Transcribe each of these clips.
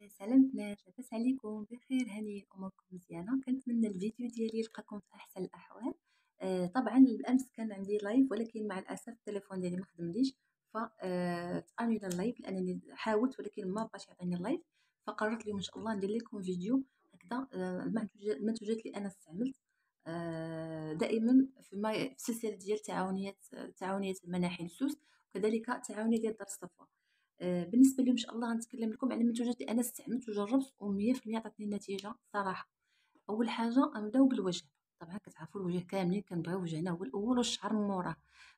يا سلام بنات، لاباس عليكم؟ بخير هانيين، اموركم مزيانه؟ كنتمنى الفيديو ديالي يلقاكم في احسن الاحوال. طبعا الامس كان عندي لايف، ولكن مع الاسف التليفون ديالي ما خدمليش. ف تانيلا اللايف لانني حاولت ولكن ما بقاش يعطيني اللايف. فقررت اليوم ان شاء الله ندير لكم فيديو هكذا. المنتوجات اللي انا استعملت دائما في السلسله ديال تعاونيات المناحي السوس، وكذلك تعاونيه ديال دار الصفوه. بالنسبه لي ان شاء الله غنتكلم لكم على المنتوجات اللي انا استعملت وجربت و100% عطاتني النتيجه صراحه. اول حاجه غنبداو بالوجه. طبعا كتعرفوا الوجه كاملين كنبغيو وجهنا هو الاول والشعر من موراه.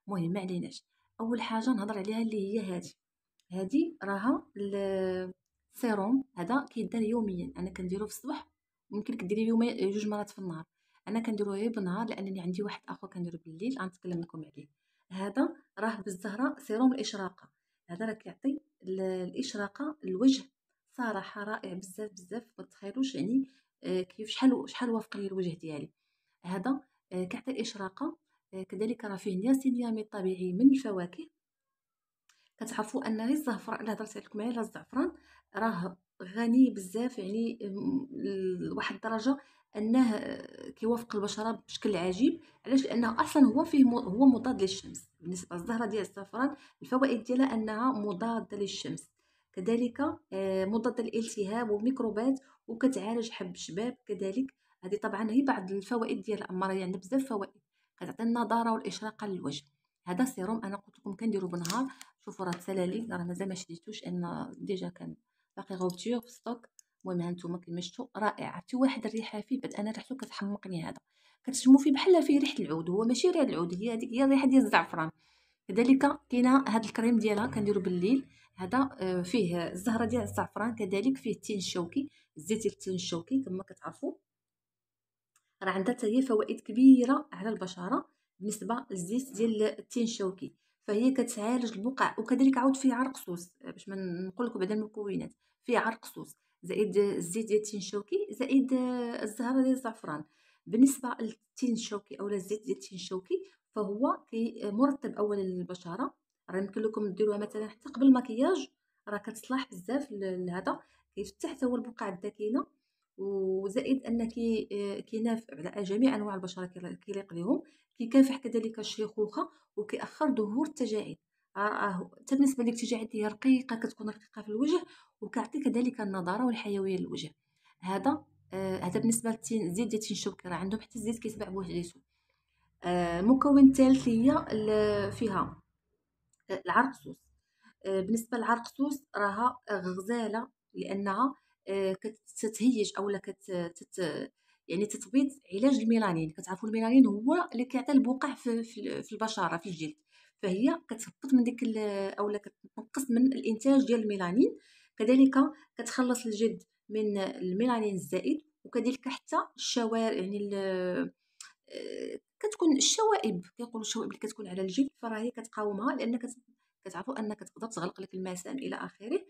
المهم ما عليناش. اول حاجه نهضر عليها اللي هي هذه راها السيروم. هذا كيدار يوميا، انا كنديرو في الصباح، ممكن كديري يومين جوج مرات في النهار. انا كنديرو غير بالنهار لانني عندي واحد اخر كنديرو بالليل، غنتكلم لكم عليه. هذا راه بالزهره سيروم الاشراقه. هذا راه كيعطي الاشراقه للوجه. صراحه رائع بزاف بزاف، ما تخيلوش يعني كيف شحال وافق لي الوجه ديالي. هذا كيعطي الاشراقه. كذلك راه فيه نياسيناميد طبيعي من الفواكه. كتعرفوا ان غير الزعفران، الا هضرت لكم على الزعفران، راه غني بزاف يعني لواحد الدرجه انه كيوافق البشره بشكل عجيب. علاش؟ لانه اصلا هو مضاد للشمس. بالنسبه للزهره ديال الزعفران الفوائد ديالها انها مضاده للشمس، كذلك مضاده للالتهاب والميكروبات، وكتعالج حب الشباب كذلك. هذه طبعا هي بعض الفوائد ديالها، اما راهي عندها بزاف فوائد. كتعطي النضاره والاشراقه للوجه. هذا سيروم انا قلت لكم كنديرو بالنهار. شوفوا راه تسالالي، راه مازال ما شريتوش ان ديجا كان باقي غوبتور في ستوك. المهم ها نتوما كيما شفتوا رائع. عرفتي واحد الريحه فيه بعد انا ريحته كتحمقني. هذا كتشمو فيه بحال فيه ريحه العود، هو ماشي ريحه العود، هي هذيك هي الريحه ديال الزعفران. كذلك كاينه هذا الكريم ديالها كنديرو بالليل. هذا فيه الزهره ديال الزعفران، كذلك فيه التين الشوكي، زيت التين الشوكي كما كتعرفوا. راه عندها حتى هي فوائد كبيره على البشره. بالنسبه للزيت ديال التين الشوكي فهي كتعالج البقع، وكذلك عاود فيه عرقسوس. باش ما نقول لكم بعدا المكونات، فيه عرقسوس زائد الزيت ديال التين الشوكي زائد الزهره ديال الزعفران. بالنسبه للتين الشوكي او الزيت ديال التين الشوكي فهو مرطب اولا للبشره. راه يمكن لكم ديروها مثلا حتى قبل المكياج، راه كتصلح بزاف لهذا. كيفتح حتى هو البقع الداكنه، وزائد ان كينافع على جميع انواع البشره، كيليق لهم. كيكافح كذلك الشيخوخه، وكيأخر ظهور التجاعيد. حتى بالنسبه للتجاعيد هي رقيقه، كتكون رقيقه في الوجه، وكيعطي كذلك النضاره والحيويه للوجه. هذا بالنسبه للزيت ديال التين الشوكي. راه عندهم حتى الزيت كيتباع بوحديتو. المكون الثالث هي فيها العرقسوس. بالنسبه للعرقسوس راها غزاله، لانها كتهيج اولا يعني تثبيط علاج الميلانين. كتعرفوا الميلانين هو اللي كيعطي البقع في البشره في الجلد. فهي كتهبط من ديك اولا كتنقص من الانتاج ديال الميلانين. كذلك كتخلص الجلد من الميلانين الزائد، وكذلك حتى الشوارع يعني كتكون الشوائب، كيقولوا الشوائب اللي كتكون على الجلد، فراهي كتقاومها. لان كتعرفوا ان كتقدر تغلق لك المسام الى اخره.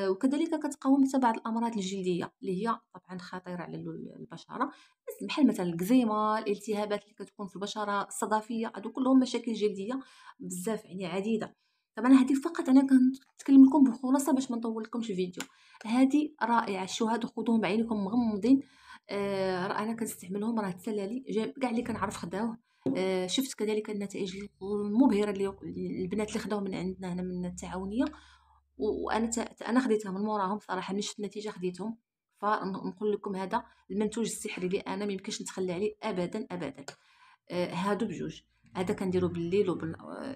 وكذلك كتقاوم حتى بعض الامراض الجلديه اللي هي طبعا خطيره على البشره، بحال مثلا الكزيما، الالتهابات اللي كتكون في البشره، الصدفيه. هادو كلهم مشاكل جلديه بزاف يعني عديده. طبعا هذه فقط انا كنتكلم لكم بخلاصه باش ما نطول لكمش الفيديو. هذه رائعه، شو هادو خذوهم بعينكم مغمضين. راه انا كنستعملهم، راه تسلالي كاع اللي كنعرف خداوه. شفت كذلك النتائج المبهره اللي البنات اللي خداو من عندنا هنا من التعاونيه. وانا انا خديتها من موراهم صراحه، ملي شفت النتيجه خديتهم. فنقول لكم هذا المنتوج السحري اللي انا ما يمكنش نتخلى عليه ابدا ابدا. هادو بجوج. هذا كنديرو بالليل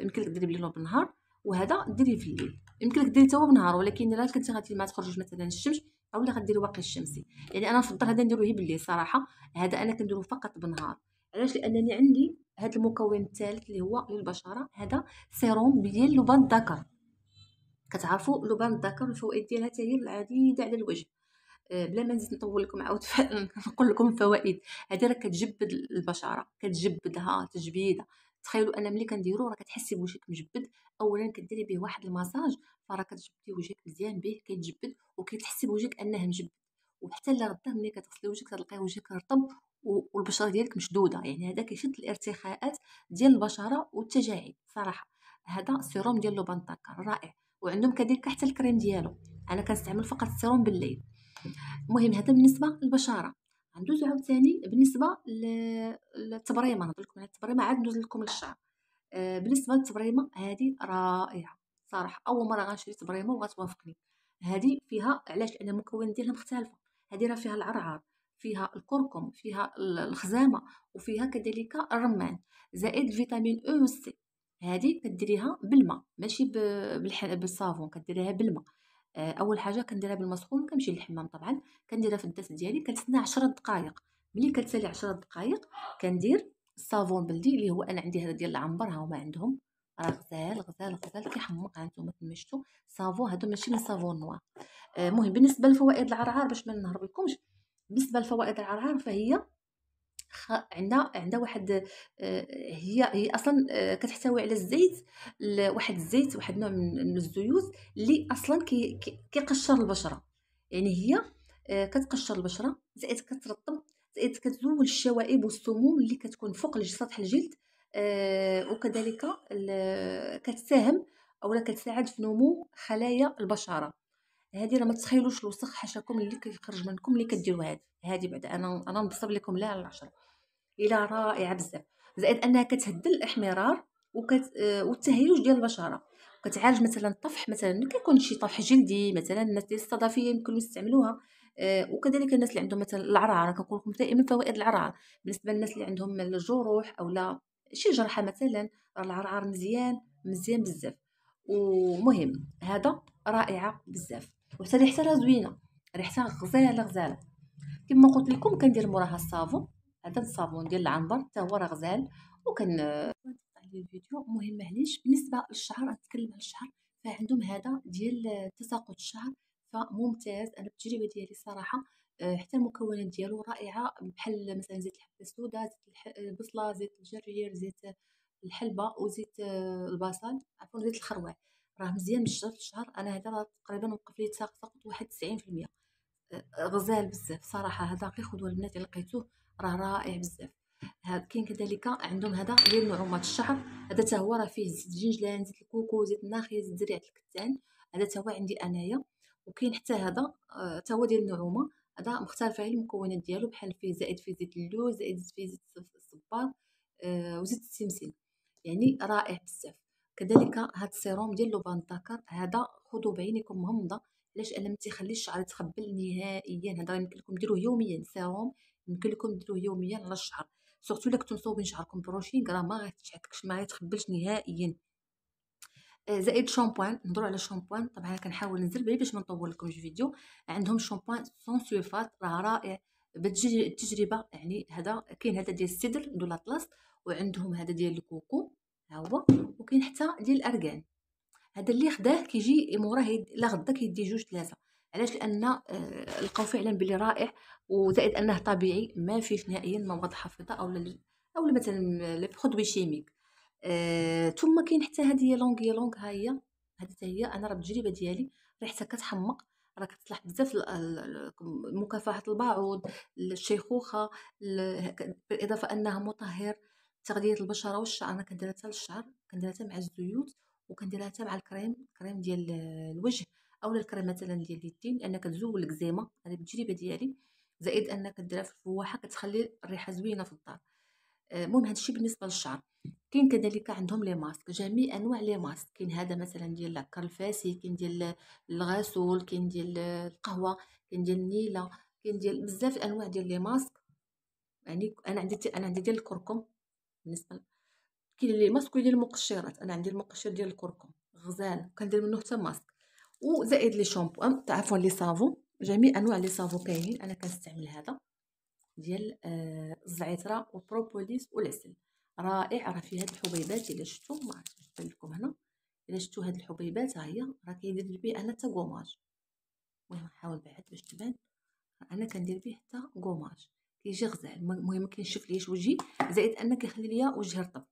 يمكن لك ديري بالليل وبالنهار، وهذا ديريه في الليل. يمكن لك ديري حتى هو بالنهار، ولكن الا كنتي غادي ما تخرجوش مثلا الشمس اولا غديري واقي الشمسي. يعني انا نفضل هذا نديروه بالليل صراحه. هذا انا كنديروه فقط بالنهار. علاش؟ لانني عندي هذا المكون الثالث اللي هو للبشره. هذا سيروم ديال لبان الذكر. كتعرفوا لبان الذكر الفوائد ديالها حتى هي العديده على الوجه. بلا ما نزيد نطول لكم عاود نقول لكم الفوائد. هذه راه كتجبد البشره، كتجبدها تجبيده. تخيلوا ان ملي كنديرو راه كتحسي بوجهك مجبد. اولا كديري به واحد المساج، فراه كتجبدي وجهك مزيان به، كيتجبد وكتحسي بوجهك انه مجبد. وحتى لغدا ملي كتغسلي وجهك تلقاي وجهك رطب والبشره ديالك مشدوده. يعني هذا كيشد الارتخاءات ديال البشره والتجاعيد صراحه. هذا السيروم ديال لبان الذكر رائع. وعندهم كذلك حتى الكريم ديالو. انا كنستعمل فقط السيروم بالليل. المهم هذا بالنسبه للبشره. غندوزو عاوتاني بالنسبه للتبريمه. نهضر لكم على التبريمه عاد ندوز لكم للشعر. بالنسبه للتبريمه هذه رائعه صراحه، اول مره غنشري تبريمه وغتوافقني. هذه فيها علاش؟ لان المكونات ديالها مختلفه. هذه راه فيها العرعر، فيها الكركم، فيها الخزامه، وفيها كذلك الرمان، زائد فيتامين او و سي. هذه كديريها بالماء ماشي بالصابون، كديريها بالماء. اول حاجه كنديرها بالماء سخون، كنمشي للحمام طبعا، كنديرها في الداس ديالي، كنتسنى 10 دقائق. ملي كتسالي 10 دقائق كندير الصابون بلدي اللي هو انا عندي هذا ديال العنبر، ها هما عندهم، راه غزال غزال غزال كيحمق. ها نتوما كما شفتوا صابون، هادو ماشي من صابون نوار. المهم بالنسبه لفوائد العرعار باش ما نهرب لكمش. بالنسبه لفوائد العرعار فهي عندها واحد، هي اصلا كتحتوي على الزيت، واحد الزيت، واحد نوع من الزيوت اللي اصلا كيقشر البشره. يعني هي كتقشر البشره، زائد كترطب، زائد كتزول الشوائب والسموم اللي كتكون فوق سطح الجلد. وكذلك كتساهم اولا كتساعد في نمو خلايا البشره. هذه راه ما تخيلوش الوسخ حاشاكم اللي كيخرج منكم اللي كديروا هذه بعد انا نبصر لكم لا على العشرة. إلى رائعة بزاف. زائد أنها كتهدل الإحمرار والتهيج ديال البشرة، وكتعالج مثلا الطفح، مثلا ملي كيكون شي طفح جلدي، مثلا الناس ديال الصدفيه يمكن يستعملوها. وكذلك الناس اللي عندهم مثلا العرعر، كنقول لكم دائما فوائد العرعر بالنسبه للناس اللي عندهم الجروح او لا شي جرحه مثلا، راه العرعر مزيان مزيان بزاف. ومهم هذا رائعه بزاف، وحتى ريحتها زوينه، ريحتها غزاله غزاله. كما قلت لكم كندير موراها الصابون، هذا الصابون ديال العنبر حتى هو راه غزال. وكن على الفيديو مهم معليش. بالنسبه للشعر نتكلم على الشعر، فعندهم هذا ديال تساقط الشعر، فممتاز. انا بالتجربه ديالي صراحه حتى المكونات ديالو رائعه، بحال مثلا زيت الحبه السوداء، زيت البصله، زيت الجرجير، زيت الحلبه، وزيت البصل، عفوا زيت الخروع. راه مزيان بزاف الشعر. انا هذا راه تقريبا وقف لي تساقط واحد 90%. غزال بزاف صراحه. هذا غير خذوه البنات اللي لقيتوه، راه رائع بزاف. هذا كاين كذلك عندهم هذا ديال نعومات الشعر، هذا حتى هو راه فيه زيت الجنجلان، زيت الكوكو، زيت النخيل، زيت زريعه الكتان، هذا حتى هو عندي انايا. وكاين حتى هذا حتى هو ديال النعومه، هذا مختلفه على المكونات ديالو، بحال فيه زائد فيه زيت اللوز، زائد فيه زيت الصبار، وزيت السمسم، يعني رائع بزاف. كذلك هذا السيروم ديال لوبان الذكر، هذا خذوا بعينكم مغمضه. علاش؟ انا ما تيخليش الشعر يتخبل نهائيا. هذا يمكن لكم ديروه يوميا، سيروم يمكن لكم ديروه يوميا على الشعر، سورتو الا كنتو مصوبين شعركم بروشين راه ما غيتشعكش، ما غيتخبلش نهائيا. زائد شامبوان. نهضروا على الشامبوان، طبعا كنحاول نزل بعيد باش ما نطول لكمش الفيديو. عندهم شامبوان سون سولفات، راه رائع بالتجربه. يعني هذا كاين هذا ديال السدر دو لاطلاس، وعندهم هذا ديال الكوكو ها هو، وكاين حتى ديال الارغان. هذا اللي خداه كيجي موراه لا غدا كيدي جوج ثلاثه. علاش؟ لان لقاو فعلا بلي رائع، وزائد انه طبيعي ما فيش نهائيا مواد حافظه او مثلا لي برودوي شيميك. ثم كاين حتى هذه هي لونغ ها هي، هذه حتى هي انا راه بالتجربه ديالي ريحتها كتحمق، راه كتصلح بزاف مكافحه البعوض، الشيخوخه، بالاضافه انها مطهر، تغذيه البشره والشعر. انا كنديرها حتى للشعر، كنديرها حتى مع الزيوت، وكنديرها حتى مع الكريم ديال الوجه، اولا الكريم مثلا ديال اليدين، لان كتزول الكزيمه. هذه بالتجربه ديالي. زائد ان كديرها في الفواحه كتخلي الريحه زوينه في الدار. المهم هادشي بالنسبه للشعر. كاين كذلك عندهم لي ماسك، جميع انواع لي ماسك. كاين هذا مثلا ديال العكر الفاسي، كاين ديال الغسول، كاين ديال القهوه، كاين ديال النيله، كاين ديال بزاف انواع ديال لي ماسك. يعني انا عندي ديال الكركم. بالنسبه كاين لي ماسك ديال المقشرات، انا عندي المقشر ديال الكركم غزال، كندير منه حتى ماسك. وزائد لي شامبو، عفوا لي صافون، جميع انواع لي صافون كاينين. انا كنستعمل هذا ديال الزعتره والبروبوليس والعسل، رائع. راه فيه هاد الحبيبات، الا شفتوا ما عرفتش واش تبان لكم هنا، الا شفتوا هاد الحبيبات ها هي، راه كيدير به انا حتى كوماج. المهم نحاول بعد باش تبان، انا كندير به حتى كوماج، كيجي غزال. المهم كينشف ليش وجهي، زائد ان كيخلي ليا وجهي رطب.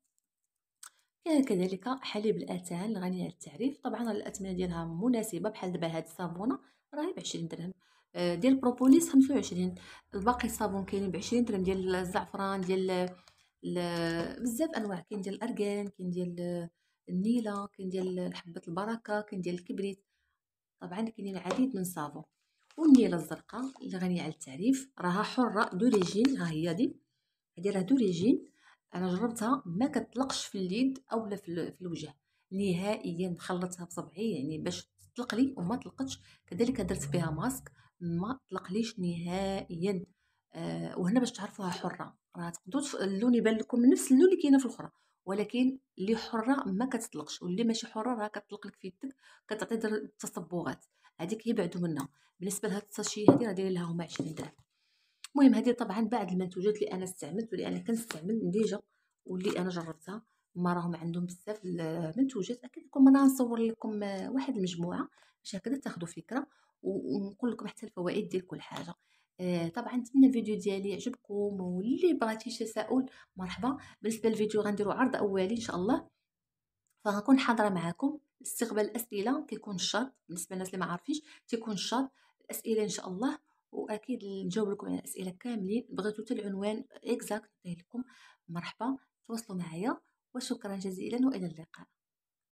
كاين كذلك حليب الاتان الغني عن التعريف، طبعا الاثمنه ديالها مناسبه، بحال دابا هاد الصابونه راهي ب20 درهم، ديال البروبوليس 25، الباقي الصابون كاينين ب20 درهم، ديال الزعفران، ديال بزاف انواع، كاين ديال الارغان، كاين ديال النيله، كاين ديال حبه البركه، كاين ديال الكبريت. طبعا كاينين العديد من صابون. والنيله الزرقاء اللي غنيه على التعريف، راها حره دوريجين، ها هي هادي راه دوريجين. انا جربتها ما كتطلقش في اليد اولا في الوجه نهائيا. خلطتها بصبعي يعني باش تطلق لي وما طلقتش. كذلك درت بها ماسك ما طلقليش نهائيا. وهنا باش تعرفوها حره، راه تقدروا اللون يبان لكم نفس اللون اللي كاينه في الاخرى، ولكن اللي حره ما كتطلقش، واللي ماشي حره راه كتطلق لك في يدك، كتعطي تصبغات. هذيك يبعدوا منها. بالنسبه لهاد الساشي هذه راه دايره لها هما 20 درهم. المهم هذه طبعا بعض المنتوجات اللي انا استعملت واللي انا كنستعمل ديجا واللي انا جربتها. ما راهم عندهم بزاف المنتوجات. اكيد لكم انا نصور لكم واحد المجموعه باش هكذا تاخذوا فكره ونقول لكم حتى الفوائد ديال كل حاجه. طبعا نتمنى الفيديو ديالي يعجبكم، واللي بغاتي شي تساؤل مرحبا. بالنسبه للفيديو غنديروا عرض اولي ان شاء الله، فغنكون حاضره معكم. استقبال الاسئله كيكون شاط، بالنسبه للناس اللي ما عارفينش تيكون شاط الاسئله ان شاء الله. واكيد نجاوب لكم على الاسئله كاملين. بغيتو حتى العنوان اكزاكت نعطيه لكم، مرحبا تواصلوا معايا. وشكرا جزيلا والى اللقاء.